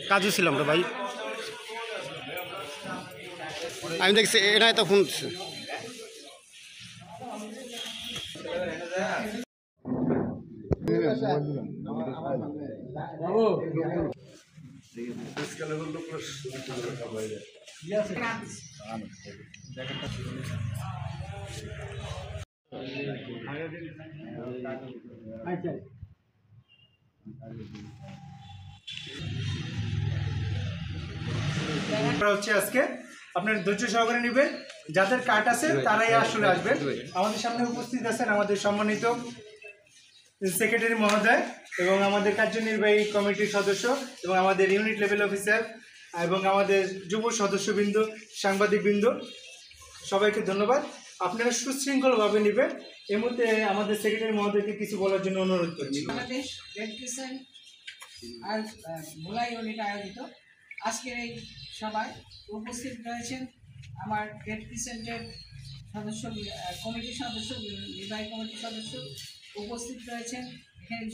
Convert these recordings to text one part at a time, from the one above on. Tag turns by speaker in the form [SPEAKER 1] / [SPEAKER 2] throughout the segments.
[SPEAKER 1] কাজু ছিলাম রে ভাই, আমি দেখছি এটাই তো ফোন
[SPEAKER 2] হচ্ছে আজকে আপনার ধৈর্য সহকারে নেবেন। যাদের কার্ড আছে তারাই আসলে আসবেন। আমাদের সামনে উপস্থিত আছেন আমাদের সম্মানিত সেক্রেটারি মহোদয় এবং আমাদের কার্যনির্বাহী কমিটির সদস্য এবং আমাদের ইউনিট লেভেল অফিসার এবং আমাদের যুব সদস্যবৃন্দ, সাংবাদিকবৃন্দ, সবাইকে ধন্যবাদ। আপনারা সুশৃঙ্খলভাবে নেবেন। এই মুহূর্তে আমাদের সেক্রেটারি মহোদয়কে কিছু বলার জন্য অনুরোধ করছি।
[SPEAKER 3] বাংলাদেশ রেড ক্রিসেন্ট আর ভোলা ইউনিট আয়োজিত আজকের এই সভায় উপস্থিত রয়েছেন আমার রেড ক্রিসেন্টের সদস্য, কমিটির সদস্য, নির্বাহী কমিটির সদস্য উপস্থিত রয়েছেন। এখানে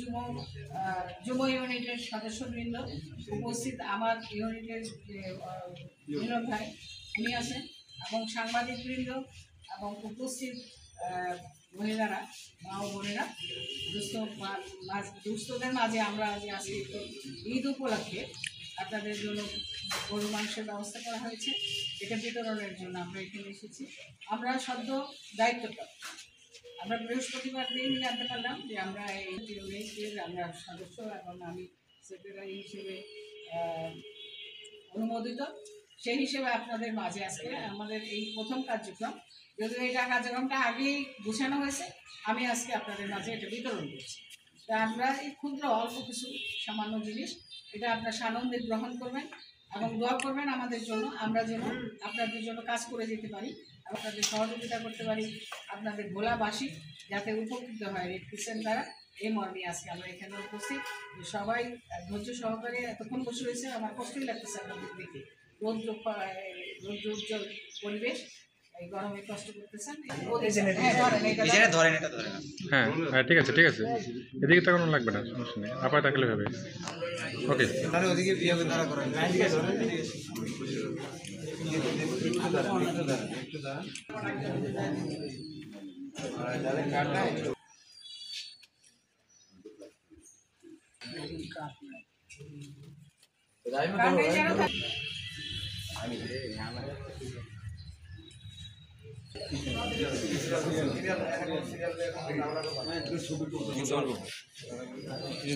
[SPEAKER 3] যুব ইউনিটের সদস্যবৃন্দ উপস্থিত, আমার ইউনিটের মিলন ভাই উনি আছেন, এবং সাংবাদিকবৃন্দ এবং উপস্থিত মহিলারা, মা ও বোনেরা, দুস্থদের মাঝে আমরা আজকে ঈদ উপলক্ষে আপনাদের জন্য গরু মাংসের ব্যবস্থা করা হয়েছে। এটা বিতরণের জন্য আমরা এখানে এসেছি। আমরা সদ্য দায়িত্বপ্রাপ্ত, আমরা বৃহস্পতিবার দিন জানতে পারলাম যে আমরা এই ইউনিটের আমরা সদস্য এবং আমি সেক্রেটারি হিসেবে অনুমোদিত। সেই হিসেবে আপনাদের মাঝে আজকে আমাদের এই প্রথম কার্যক্রম, যদিও এটা কার্যক্রমটা আগেই গুছানো হয়েছে, আমি আজকে আপনাদের মাঝে এটা বিতরণ করছি। তা আমরা এই ক্ষুদ্র অল্প কিছু সামান্য জিনিস, এটা আপনার সানন্দে গ্রহণ করবেন এবং দোয়া করবেন আমাদের জন্য, আমরা যেন আপনাদের জন্য কাজ করে যেতে পারি, আপনাদের সহযোগিতা করতে পারি, আপনাদের ভোলাবাসী যাতে উপকৃত হয় রেড ক্রিসেন্ট দ্বারা। এই মর্মে আজকে আমরা এখানে উপস্থিত। সবাই ধৈর্য সহকারে এতক্ষণ বসে রয়েছে, আমার কষ্টই লাগতেছে আপনাদের দেখে। রৌদ্র উজ্জ্বল পরিবেশ, এই গরমে কষ্ট করতেছেন।
[SPEAKER 4] হ্যাঁ ঠিক আছে, ঠিক আছে, এদিকে তাকানো লাগবে না, সমস্যা নেই, আপায় তাকালে হবে। ওকে,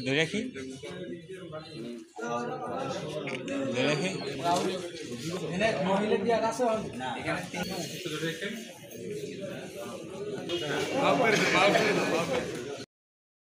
[SPEAKER 4] ধরে রাখি মহিলা